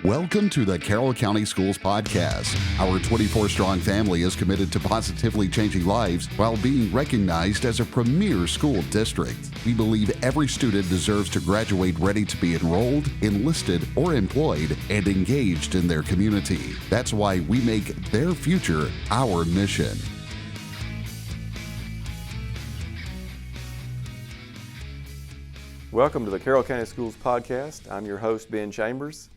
Welcome to the Carroll County Schools Podcast. Our 24-strong family is committed to positively changing lives while being recognized as a premier school district. We believe every student deserves to graduate ready to be enrolled, enlisted, or employed, and engaged in their community. That's why we make their future our mission. Welcome to the Carroll County Schools Podcast. I'm your host, Ben Chambers.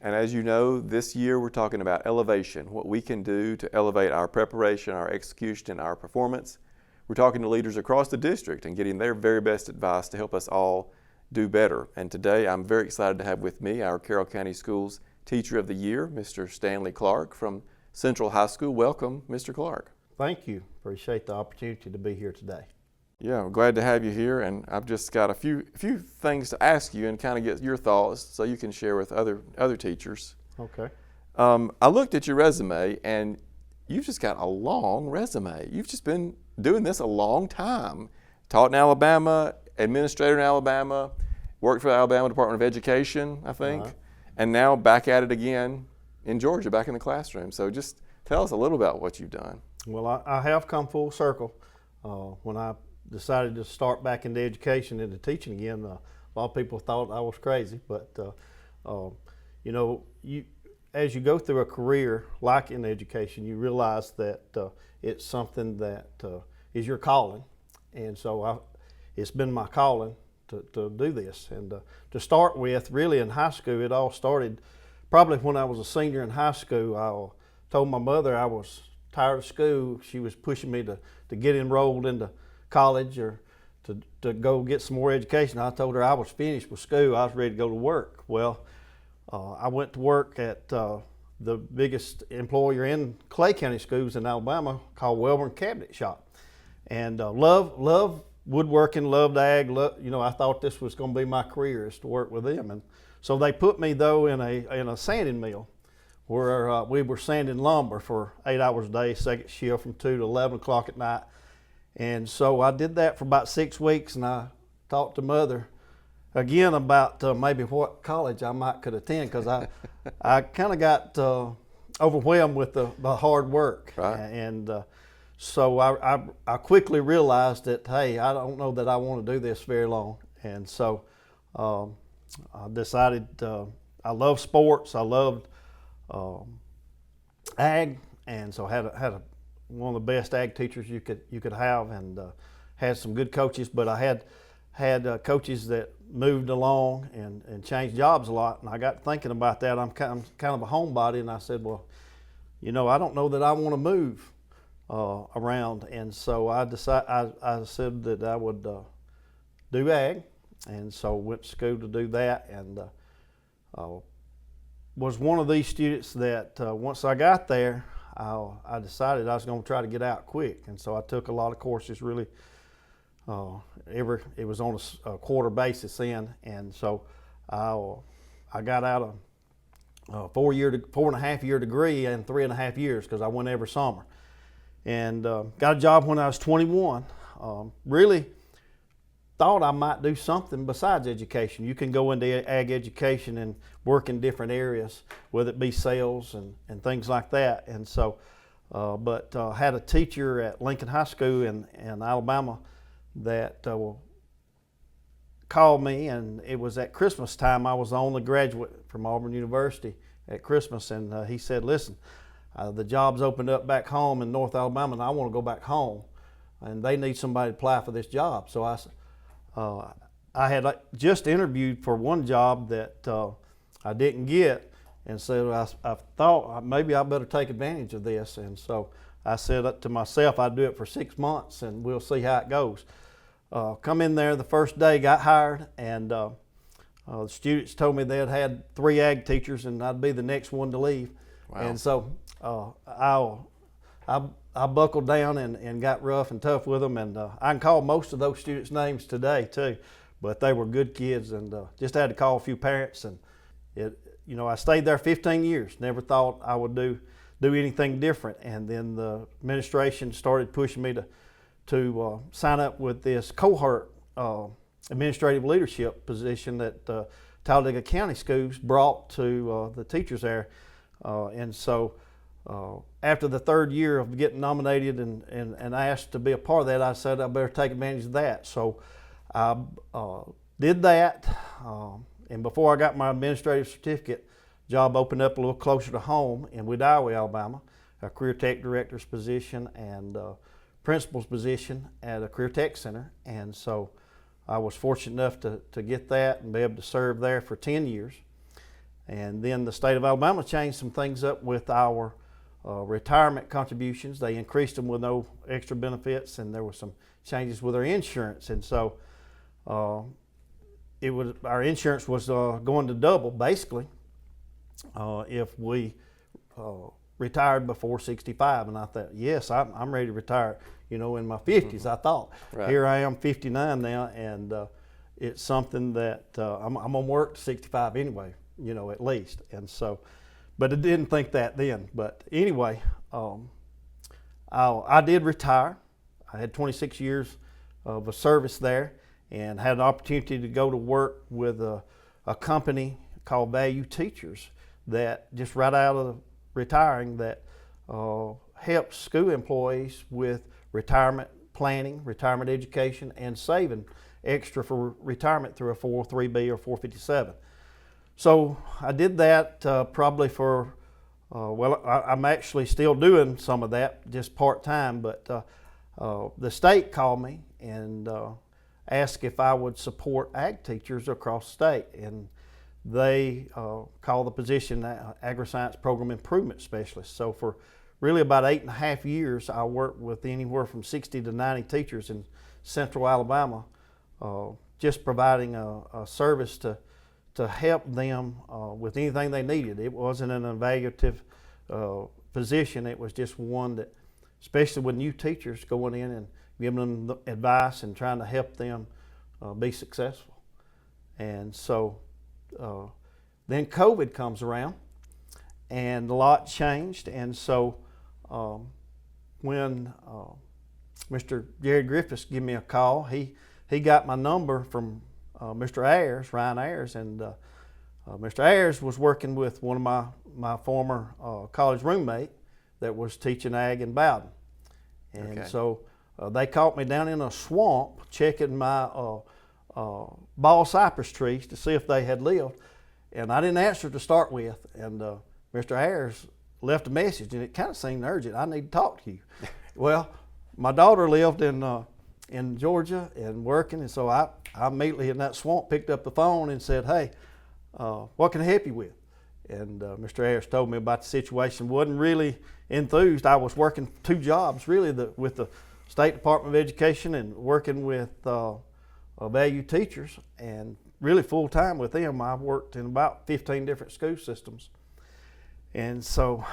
And as you know, this year we're talking about elevation, what we can do to elevate our preparation, our execution, and our performance. We're talking to leaders across the district and getting their very best advice to help us all do better. And today I'm very excited to have with me our Carroll County Schools Teacher of the Year, Mr. Stanley Clarke from Central High School. Welcome, Mr. Clarke. Thank you. Appreciate the opportunity to be here today. Yeah, I'm glad to have you here, and I've just got a few things to ask you and kind of get your thoughts so you can share with other teachers. Okay. I looked at your resume, and you've just got a long resume. You've just been doing this a long time. Taught in Alabama, administrator in Alabama, worked for the Alabama Department of Education, I think, and now back at it again in Georgia, back in the classroom. So just tell us a little about what you've done. Well, I have come full circle. When I decided to start back into education, into teaching again, a lot of people thought I was crazy, but as you go through a career like in education, you realize that it's something that is your calling, and so it's been my calling to do this. And to start with, really in high school, it all started probably when I was a senior in high school. I told my mother I was tired of school. She was pushing me to get enrolled into college or to go get some more education. I told her I was finished with school. I was ready to go to work. Well, I went to work at the biggest employer in Clay County Schools in Alabama called Welborn Cabinet Shop, and loved woodworking, loved ag. I thought this was going to be my career, is to work with them. And so they put me though in a sanding mill where we were sanding lumber for 8 hours a day, second shift from 2 to 11 o'clock at night. And so I did that for about 6 weeks, and I talked to Mother again about maybe what college I might could attend, because I kind of got overwhelmed with the hard work. Right. And so I quickly realized that, hey, I don't know that I want to do this very long. And so I decided I love sports. I loved ag, and so had one of the best ag teachers you could have, and had some good coaches. But I had coaches that moved along and changed jobs a lot, and I got thinking about that. I'm kind of a homebody, and I said, well, I don't know that I want to move around, and so I said that I would do ag, and so went to school to do that, and was one of these students that once I got there, I decided I was going to try to get out quick, and so I took a lot of courses. Really, it was on a quarter basis then, and so I got out a 4.5 year degree in 3.5 years, because I went every summer, and got a job when I was 21. Really thought I might do something besides education. You can go into ag education and work in different areas, whether it be sales and things like that. And so, but had a teacher at Lincoln High School in Alabama that called me, and it was at Christmas time. I was the only graduate from Auburn University at Christmas, and he said, listen, the job's opened up back home in North Alabama, and I want to go back home, and they need somebody to apply for this job. So I had just interviewed for one job that I didn't get, and so I thought maybe I better take advantage of this. And so I said to myself, I'd do it for 6 months, and we'll see how it goes. Come in there the first day, got hired, and the students told me they had 3 ag teachers, and I'd be the next one to leave. Wow. And so I buckled down and got rough and tough with them, and I can call most of those students' names today too, but they were good kids, and just had to call a few parents. And I stayed there 15 years. Never thought I would do anything different. And then the administration started pushing me to sign up with this cohort administrative leadership position that Talladega County Schools brought to the teachers there. And so after the third year of getting nominated and asked to be a part of that, I said I better take advantage of that. So I did that, and before I got my administrative certificate, job opened up a little closer to home in Wedowee, Alabama, a career tech director's position and principal's position at a career tech center. And so I was fortunate enough to get that and be able to serve there for 10 years. And then the state of Alabama changed some things up with our retirement contributions. They increased them with no extra benefits, and there were some changes with our insurance. And so our insurance was going to double basically if we retired before 65. And I thought, yes, I'm ready to retire, in my 50s. I thought. Right. Here I am, 59 now, and it's something that I'm gonna work to 65 anyway, at least. And so, but I didn't think that then. But anyway, I did retire. I had 26 years of a service there, and had an opportunity to go to work with a company called Value Teachers that just right out of retiring that helps school employees with retirement planning, retirement education, and saving extra for retirement through a 403B or 457. So I did that probably for, I'm actually still doing some of that, just part-time, but the state called me and asked if I would support ag teachers across the state. And they call the position Agri-Science Program Improvement Specialist. So for really about 8.5 years, I worked with anywhere from 60 to 90 teachers in central Alabama, just providing a service to help them with anything they needed. It wasn't an evaluative position. It was just one that, especially with new teachers, going in and giving them the advice and trying to help them be successful. And so then COVID comes around and a lot changed. And so when Mr. Jared Griffiths gave me a call, he got my number from Mr. Ayers, Ryan Ayers, and Mr. Ayers was working with one of my former college roommate that was teaching ag in Bowden. And so they caught me down in a swamp checking my ball cypress trees to see if they had lived. And I didn't answer to start with. And Mr. Ayers left a message, and it kind of seemed urgent. I need to talk to you. Well, my daughter lived in Georgia and working, and so I immediately in that swamp picked up the phone and said, hey, what can I help you with? And Mr. Ayers told me about the situation. Wasn't really enthused. I was working 2 jobs really with the State Department of Education and working with Value Teachers, and really full time with them. I worked in about 15 different school systems. And so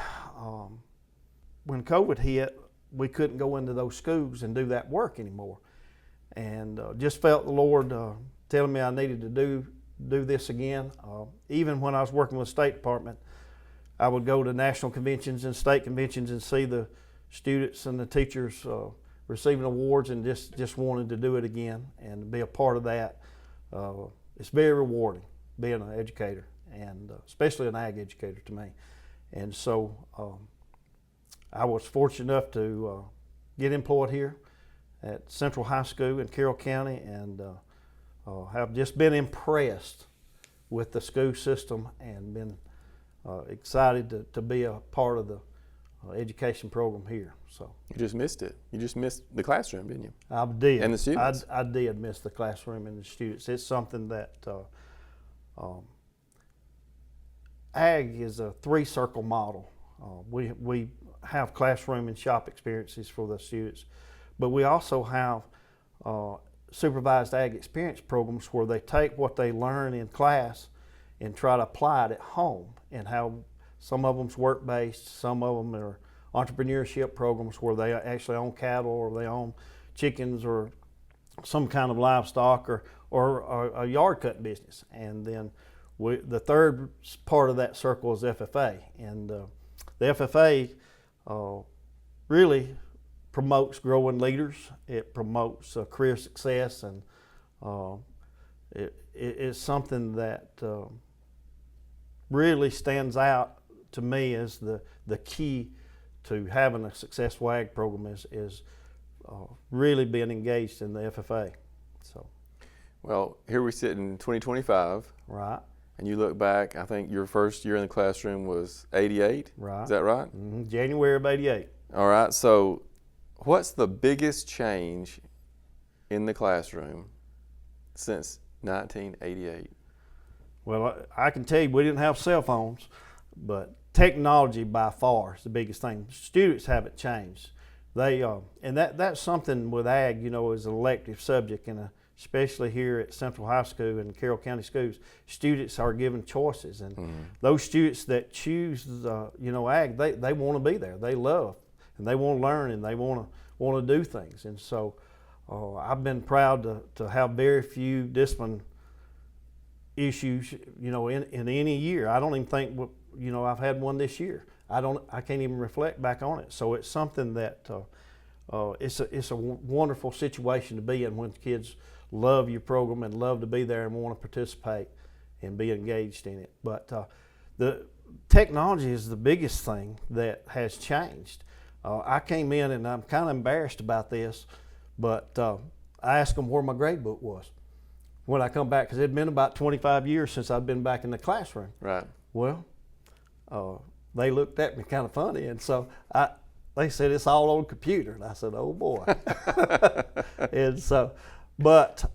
when COVID hit, we couldn't go into those schools and do that work anymore. And just felt the Lord telling me I needed to do this again. Even when I was working with the State Department, I would go to national conventions and state conventions and see the students and the teachers receiving awards, and just wanted to do it again and be a part of that. It's very rewarding being an educator, and especially an ag educator to me. And so I was fortunate enough to get employed here at Central High School in Carroll County, and have just been impressed with the school system and been excited to be a part of the education program here. So you just missed it. You just missed the classroom, didn't you? I did. And the students. I did miss the classroom and the students. It's something that ag is a 3-circle model. We have classroom and shop experiences for the students, but we also have supervised ag experience programs where they take what they learn in class and try to apply it at home, and how some of them's work-based, some of them are entrepreneurship programs where they actually own cattle or they own chickens or some kind of livestock or a yard cut business. And then the third part of that circle is FFA, and the FFA really promotes growing leaders. It promotes career success, and it's something that really stands out to me as the key to having a successful ag program is really being engaged in the FFA. So, well, here we sit in 2025. Right. And you look back, I think your first year in the classroom was 88. Right. Is that right? Mm-hmm. January of 88. All right. So what's the biggest change in the classroom since 1988? Well, I can tell you we didn't have cell phones, but technology by far is the biggest thing. Students haven't changed. They and that's something with ag, is an elective subject, and especially here at Central High School and Carroll County Schools, students are given choices, and those students that choose ag, they want to be there. They love and they want to learn and they want to do things. And so I've been proud to have very few discipline issues, in any year. I don't even think I've had one this year. I can't even reflect back on it. So it's something that it's a wonderful situation to be in when kids love your program and love to be there and want to participate and be engaged in it. But the technology is the biggest thing that has changed. I came in and I'm kind of embarrassed about this, but I asked them where my grade book was when I come back, because it had been about 25 years since I'd been back in the classroom. Right. Well, they looked at me kind of funny, and so they said it's all on computer, and I said, oh boy. And so, but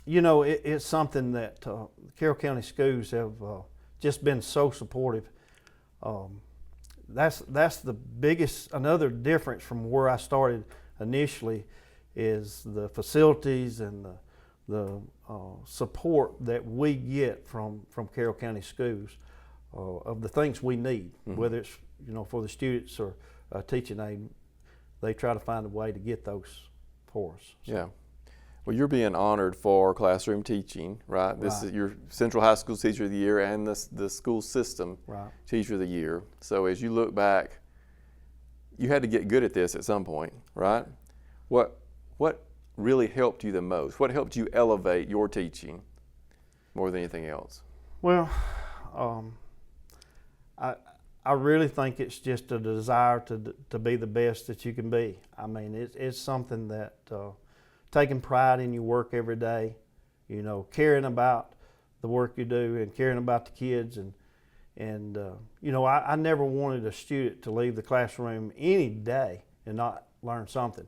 it's something that Carroll County Schools have just been so supportive. That's the biggest. Another difference from where I started initially is the facilities and the support that we get from Carroll County Schools of the things we need, whether it's for the students or teaching aid. They try to find a way to get those for us. So. Yeah. Well, you're being honored for classroom teaching, right? This is your Central High School Teacher of the Year and the school system Teacher of the Year. So as you look back, you had to get good at this at some point, right? What really helped you the most? What helped you elevate your teaching more than anything else? Well, I really think it's just a desire to be the best that you can be. I mean, it's something that taking pride in your work every day, caring about the work you do and caring about the kids, and I never wanted a student to leave the classroom any day and not learn something,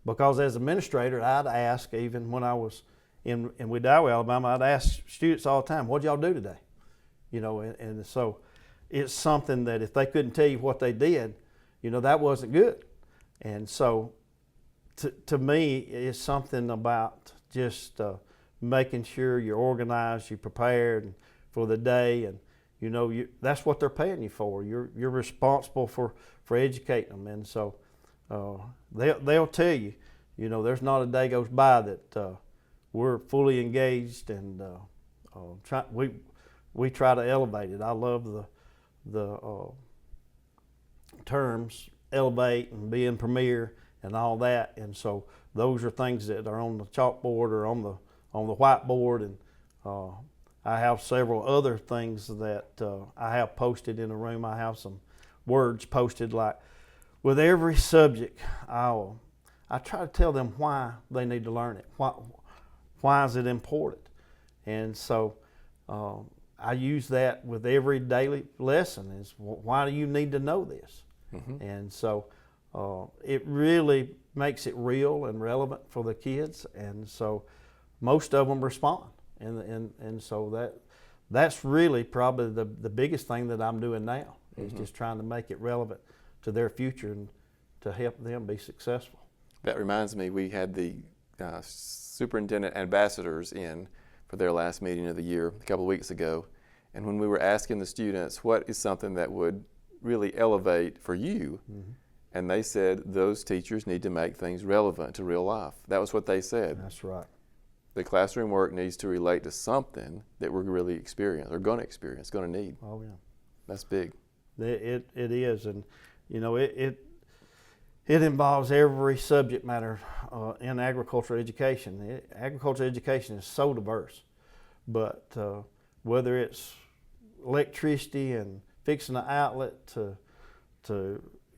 because as administrator, I'd ask, even when I was in Wedowee, Alabama, I'd ask students all the time, "What'd y'all do today?" And so it's something that if they couldn't tell you what they did, that wasn't good. And so to me, it's something about just making sure you're organized, you're prepared for the day, and that's what they're paying you for. You're responsible for educating them, and so they'll tell you, there's not a day goes by that we're fully engaged, and we try to elevate it. I love the terms elevate and being premier and all that, and so those are things that are on the chalkboard or on the whiteboard, and I have several other things that I have posted in the room. I have some words posted, like with every subject, I try to tell them why they need to learn it. Why is it important? And so I use that with every daily lesson, is why do you need to know this? And so it really makes it real and relevant for the kids, and so most of them respond, and so that's really probably the biggest thing that I'm doing now, is just trying to make it relevant to their future and to help them be successful. That reminds me, we had the superintendent ambassadors in for their last meeting of the year a couple of weeks ago, and when we were asking the students what is something that would really elevate for you, and they said those teachers need to make things relevant to real life. That was what they said. That's right. The classroom work needs to relate to something that we're really experiencing, or going to experience, going to need. Oh yeah. That's big. It is, and It involves every subject matter in agricultural education. Agricultural education is so diverse, but whether it's electricity and fixing an outlet to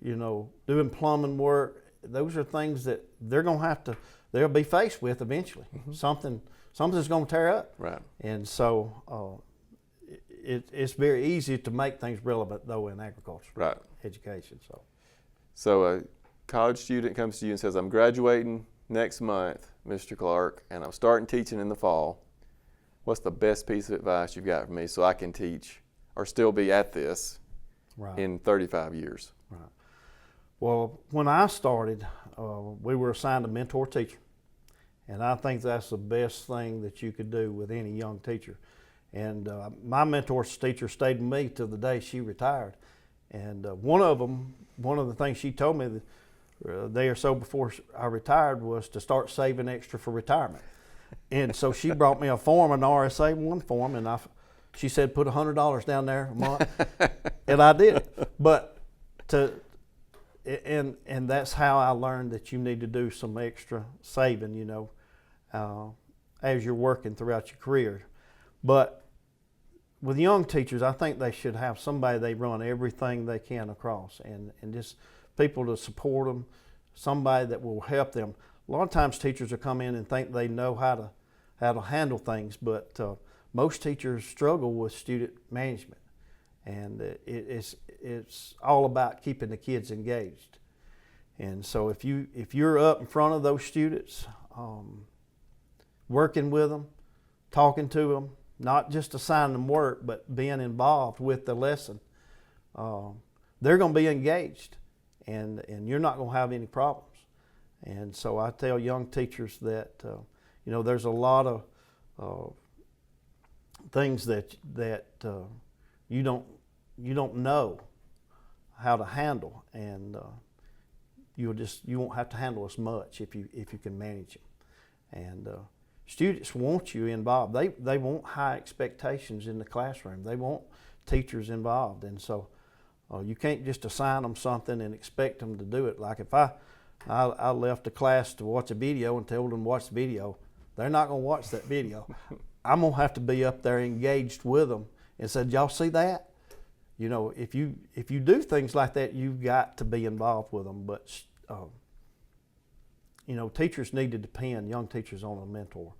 doing plumbing work, those are things that they'll be faced with eventually. Mm-hmm. Something's going to tear up. Right. And so it's very easy to make things relevant though in agriculture. Right. Education. So a college student comes to you and says, I'm graduating next month, Mr. Clarke, and I'm starting teaching in the fall. What's the best piece of advice you've got for me so I can teach or still be at this in 35 years? Right. Well, when I started, we were assigned a mentor teacher. And I think that's the best thing that you could do with any young teacher. And my mentor teacher stayed with me till the day she retired. And one of the things she told me a day or so before I retired was to start saving extra for retirement. And so she brought me a form, an RSA-1 form, and she said, put $100 down there a month. And I did it. But and that's how I learned that you need to do some extra saving, as you're working throughout your career. But with young teachers, I think they should have somebody they run everything they can across, and just people to support them, somebody that will help them. A lot of times teachers will come in and think they know how to handle things, but most teachers struggle with student management, and it's all about keeping the kids engaged. And so if you're up in front of those students, working with them, talking to them, not just assigning them work, but being involved with the lesson, they're going to be engaged, and you're not going to have any problems. And so I tell young teachers that there's a lot of things that you don't know how to handle, and you won't have to handle as much if you can manage them. And students want you involved. They want high expectations in the classroom. They want teachers involved, and so you can't just assign them something and expect them to do it. Like if I left a class to watch a video and told them to watch the video, they're not going to watch that video. I'm going to have to be up there engaged with them and said, y'all see that? If you do things like that, you've got to be involved with them. But teachers need to depend, young teachers, on a mentor.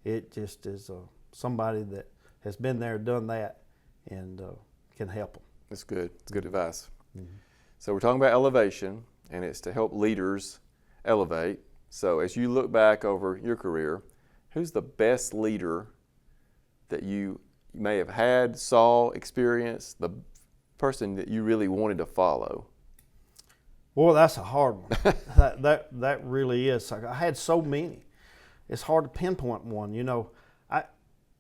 It just is somebody that has been there, done that, and can help them. That's good. It's good advice. Mm-hmm. So we're talking about elevation, and it's to help leaders elevate. So as you look back over your career, who's the best leader that you may have had, saw, experienced, the person that you really wanted to follow? Well, that's a hard one. that really is. I had so many. It's hard to pinpoint one.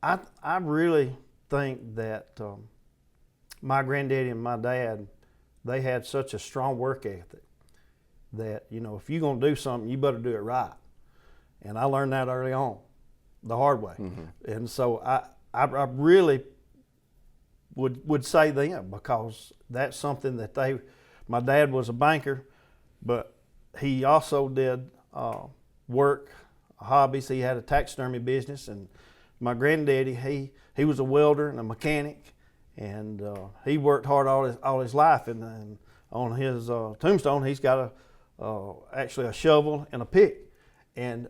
I really think that my granddaddy and my dad, they had such a strong work ethic that if you're going to do something, you better do it right. And I learned that early on, the hard way. Mm-hmm. And so I really would say them, because that's something that my dad was a banker, but he also did work, hobbies. He had a taxidermy business, and my granddaddy, he was a welder and a mechanic, and he worked hard all his life. And on his tombstone, he's got actually a shovel and a pick. And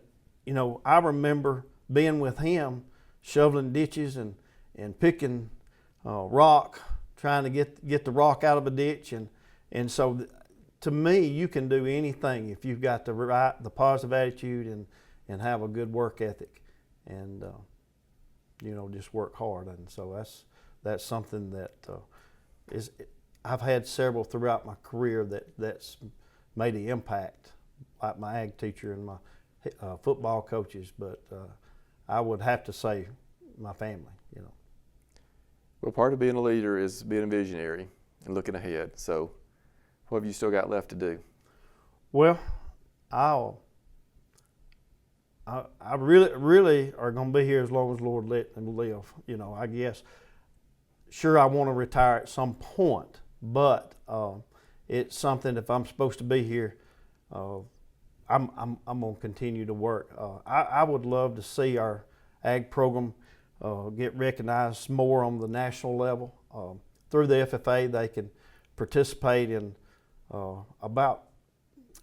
I remember being with him, shoveling ditches and picking rock, trying to get the rock out of a ditch, and so to me, you can do anything if you've got the positive attitude and have a good work ethic, and just work hard. And so that's something that I've had several throughout my career that's made an impact, like my ag teacher and my football coaches. But I would have to say my family. Well, part of being a leader is being a visionary and looking ahead. So what have you still got left to do? Well, I really are going to be here as long as the Lord let me live. I guess. Sure, I want to retire at some point, but it's something, if I'm supposed to be here, I'm going to continue to work. I would love to see our ag program get recognized more on the national level. Through the FFA, they can participate in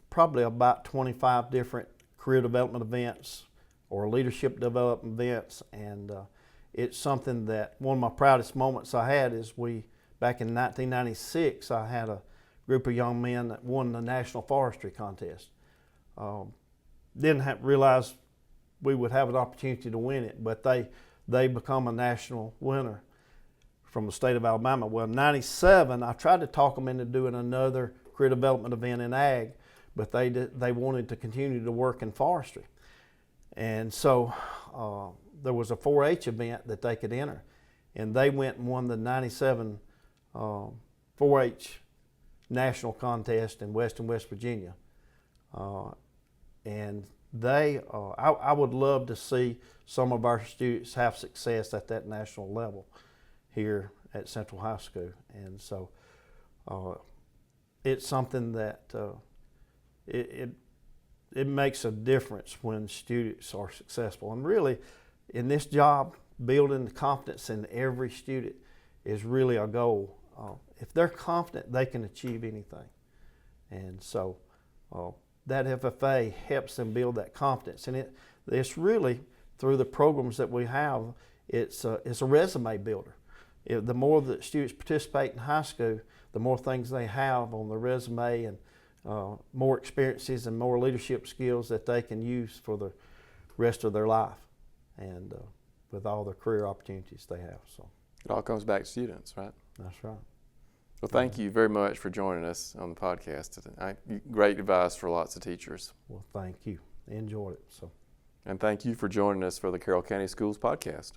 probably about 25 different career development events or leadership development events, and it's something that one of my proudest moments I had is back in 1996, I had a group of young men that won the National Forestry Contest. Didn't realize we would have an opportunity to win it, but they become a national winner from the state of Alabama. Well, in 97, I tried to talk them into doing another career development event in ag, but they wanted to continue to work in forestry. And so there was a 4-H event that they could enter, and they went and won the 97 4-H national contest in Western West Virginia. And I would love to see some of our students have success at that national level here at Central High School. And so it's something that it makes a difference when students are successful. And really, in this job, building the confidence in every student is really our goal. If they're confident, they can achieve anything. And so that FFA helps them build that confidence. And it's really, through the programs that we have, it's a resume builder. The more that students participate in high school, the more things they have on their resume, and more experiences and more leadership skills that they can use for the rest of their life, and with all the career opportunities they have. So it all comes back to students, right? That's right. Well, thank you very much for joining us on the podcast today. Great advice for lots of teachers. Well, thank you. Enjoyed it. And thank you for joining us for the Carroll County Schools Podcast.